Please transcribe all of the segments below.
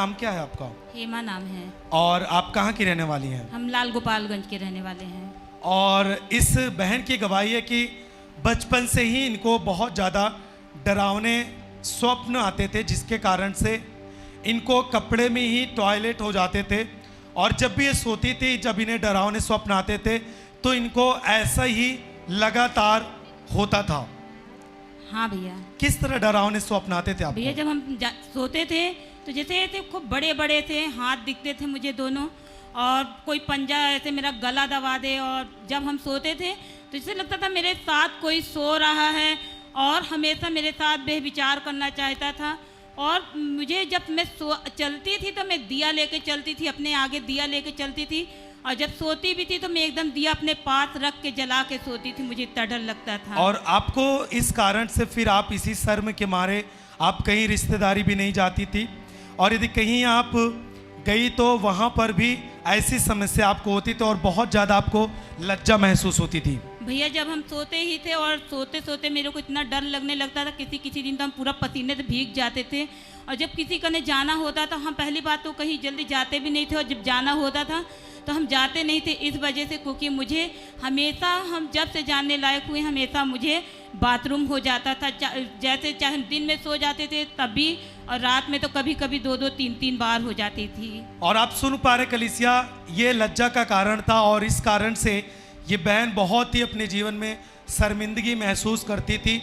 नाम क्या है आपका? हेमा नाम है। और आप कहाँ की रहने वाली हैं? हम लाल गोपालगंज के रहने वाले हैं। और इस बहन की गवाही है कि बचपन से ही इनको बहुत ज़्यादा डरावने स्वप्न आते थे, जिसके कारण से इनको कपड़े में ही टॉयलेट हो जाते थे। और जब भी ये सोती थी, जब इन्हें डरावने स्वप्न आते थे तो इनको ऐसा ही लगातार होता था। हाँ भैया। किस तरह डरावने स्वप्न आते थे आपको? भैया जब हम सोते थे तो जैसे ऐसे खूब बड़े बड़े थे, हाथ दिखते थे मुझे दोनों, और कोई पंजा ऐसे मेरा गला दबा दे। और जब हम सोते थे तो जैसे लगता था मेरे साथ कोई सो रहा है और हमेशा मेरे साथ बेविचार करना चाहता था। और मुझे जब मैं चलती थी तो मैं दिया लेके चलती थी, अपने आगे दिया लेके चलती थी। और जब सोती भी थी तो मैं एकदम दिया अपने पास रख के जला के सोती थी, मुझे इतना डर लगता था। और आपको इस कारण से फिर आप इसी शर्म के मारे आप कहीं रिश्तेदारी भी नहीं जाती थी, और यदि कहीं आप गई तो वहाँ पर भी ऐसी समस्या आपको होती थी और बहुत ज़्यादा आपको लज्जा महसूस होती थी। भैया जब हम सोते ही थे और सोते सोते मेरे को इतना डर लगने लगता था, किसी दिन तो हम पूरा पसीने से भीग जाते थे। और जब किसी का ने जाना होता था, हम पहली बात तो कहीं जल्दी जाते भी नहीं थे, और जब जाना होता था तो हम जाते नहीं थे इस वजह से क्योंकि मुझे हमेशा, हम जब से जानने लायक हुए, हमेशा मुझे बाथरूम हो जाता था। जैसे चाहे दिन में सो जाते थे तभी, और रात में तो कभी कभी 2-2, 3-3 बार हो जाती थी। और आप सुन पा रहे कलीसिया, ये लज्जा का कारण था, और इस कारण से ये बहन बहुत ही अपने जीवन में शर्मिंदगी महसूस करती थी,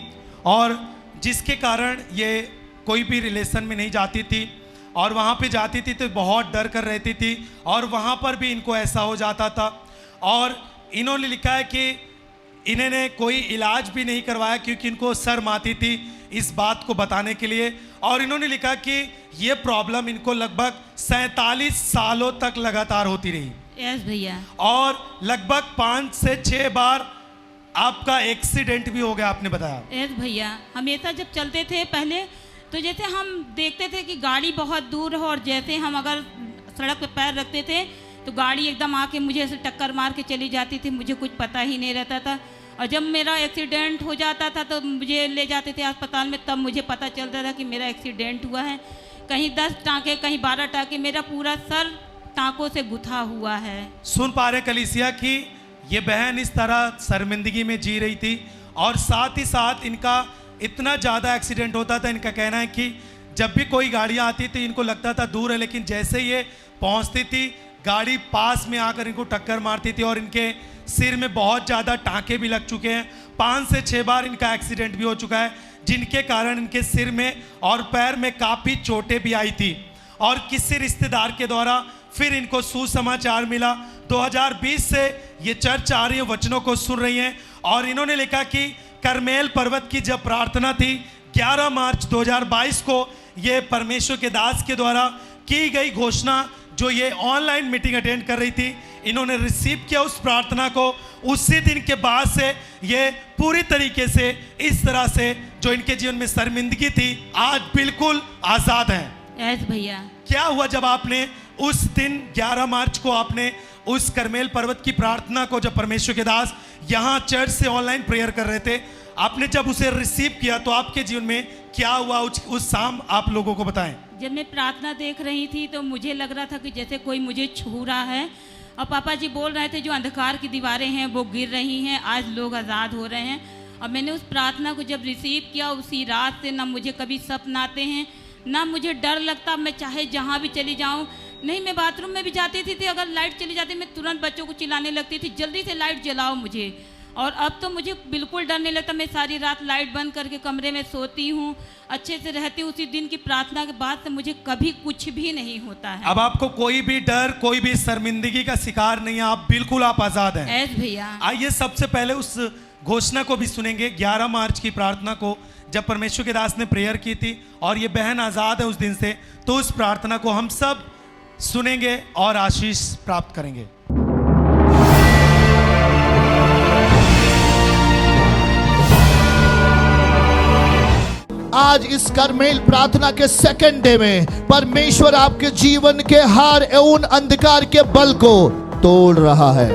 और जिसके कारण ये कोई भी रिलेशन में नहीं जाती थी, और वहाँ पे जाती थी तो बहुत डर कर रहती थी, और वहाँ पर भी इनको ऐसा हो जाता था। और इन्होंने लिखा है कि इन्होंने कोई इलाज भी नहीं करवाया क्योंकि इनको शर्म आती थी इस बात को बताने के लिए। और इन्होंने लिखा कि ये प्रॉब्लम इनको लगभग 47 सालों तक लगातार होती रही। यस भैया। और लगभग 5 से 6 बार आपका एक्सीडेंट भी हो गया, आपने बताया। यस भैया। हमेशा जब चलते थे पहले तो जैसे हम देखते थे कि गाड़ी बहुत दूर हो, और जैसे हम अगर सड़क पे पैर रखते थे तो गाड़ी एकदम आके मुझे ऐसे टक्कर मार के चली जाती थी, मुझे कुछ पता ही नहीं रहता था। और जब मेरा एक्सीडेंट हो जाता था तो मुझे ले जाते थे अस्पताल में, तब मुझे पता चलता था कि मेरा एक्सीडेंट हुआ है। कहीं 10 टाँके, कहीं 12 टाँके, मेरा पूरा सर टाँकों से गुथा हुआ है। सुन पा रहे कलीसिया कि ये बहन इस तरह शर्मिंदगी में जी रही थी, और साथ ही साथ इनका इतना ज़्यादा एक्सीडेंट होता था। इनका कहना है कि जब भी कोई गाड़ियाँ आती थी इनको लगता था दूर है, लेकिन जैसे ये पहुँचती थी गाड़ी पास में आकर इनको टक्कर मारती थी, और इनके सिर में बहुत ज़्यादा टाँके भी लग चुके हैं। 5 से 6 बार इनका एक्सीडेंट भी हो चुका है, जिनके कारण इनके सिर में और पैर में काफ़ी चोटें भी आई थी। और किसी रिश्तेदार के द्वारा फिर इनको सुसमाचार मिला। 2020 से ये चर्च आ रही है, वचनों को सुन रही हैं, और इन्होंने लिखा कि करमेल पर्वत की जब प्रार्थना थी 11 मार्च 2022 को, ये परमेश्वर के दास के द्वारा की गई घोषणा जो ये ऑनलाइन मीटिंग अटेंड कर रही थी, इन्होंने रिसीव किया उस प्रार्थना को। उसी दिन के बाद से ये पूरी तरीके से इस तरह से जो इनके जीवन में शर्मिंदगी थी, आज बिल्कुल आज़ाद हैं। यस भैया। क्या हुआ जब आपने उस दिन 11 मार्च को आपने उस करमेल पर्वत की प्रार्थना को, जब परमेश्वर के दास यहाँ चर्च से ऑनलाइन प्रेयर कर रहे थे, आपने जब उसे रिसीव किया तो आपके जीवन में क्या हुआ उस शाम आप लोगों को बताएं। जब मैं प्रार्थना देख रही थी तो मुझे लग रहा था कि जैसे कोई मुझे छू रहा है, और पापा जी बोल रहे थे जो अंधकार की दीवारें हैं वो गिर रही हैं, आज लोग आज़ाद हो रहे हैं। और मैंने उस प्रार्थना को जब रिसीव किया, उसी रात से ना मुझे कभी सपन आते हैं, ना मुझे डर लगता। मैं चाहे जहाँ भी चली जाऊँ, नहीं मैं बाथरूम में भी जाती थी अगर लाइट चली जाती मैं तुरंत बच्चों को चिल्लाने लगती थी जल्दी से लाइट जलाओ मुझे। और अब तो मुझे बिल्कुल डर नहीं लगता, मैं सारी रात लाइट बंद करके कमरे में सोती हूँ, अच्छे से रहती हूँ। उसी दिन की प्रार्थना के बाद से मुझे कभी कुछ भी नहीं होता है। अब आपको कोई भी डर, कोई भी शर्मिंदगी का शिकार नहीं है, आप बिल्कुल आप आज़ाद हैं। ऐस भैया। आइए सबसे पहले उस घोषणा को भी सुनेंगे, 11 मार्च की प्रार्थना को जब परमेश्वर के दास ने प्रेयर की थी और ये बहन आज़ाद है उस दिन से, तो उस प्रार्थना को हम सब सुनेंगे और आशीष प्राप्त करेंगे। आज इस करमेल प्रार्थना के सेकंड डे में परमेश्वर आपके जीवन के हर उन अंधकार के बल को तोड़ रहा है।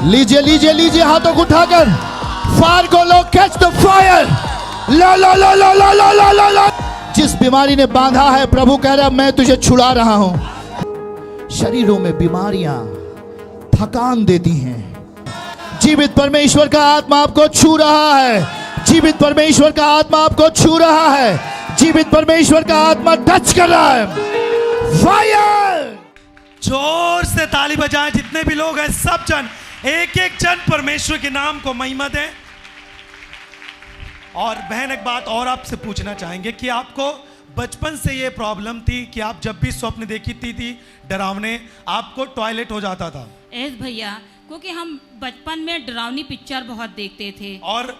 लीजिए लीजिए लीजिए हाथों को उठाकर, फायर को लो, कैच द फायर, ला ला ला ला ला ला ला ला ला। जिस बीमारी ने बांधा है, प्रभु कह रहा है मैं तुझे छुड़ा रहा हूं। शरीरों में बीमारियां थकान देती हैं, जीवित परमेश्वर का आत्मा आपको छू रहा है। जीवित परमेश्वर का आत्मा आपको छू रहा है। जीवित परमेश्वर का आत्मा टच कर रहा है। फायर! जोर से ताली बजाएं जितने भी लोग हैं, सब जन, एक एक जन परमेश्वर के नाम को महिमा दें। और बहन एक बात और आपसे पूछना चाहेंगे कि आपको बचपन से ये प्रॉब्लम थी कि आप जब भी स्वप्न देखी थी डरावने, आपको टॉयलेट हो जाता था? एस भैया, क्योंकि हम बचपन में डरावनी पिक्चर बहुत देखते थे। और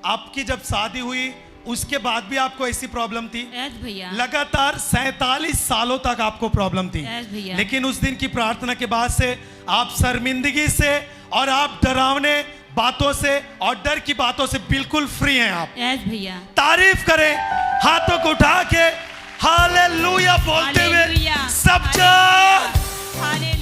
आपकी जब शादी हुई उसके बाद भी आपको ऐसी प्रॉब्लम थी? एस भैया, लगातार 47 सालों तक आपको प्रॉब्लम थी। यस भैया। लेकिन उस दिन की प्रार्थना के बाद से आप शर्मिंदगी से और आप डरावने बातों से और डर की बातों से बिल्कुल फ्री हैं आप। यस भैया। तारीफ करें हाथों को उठा के हालेलुया बोलते हुए हालेलुया, सब हालेलुया, जन। हालेलुया।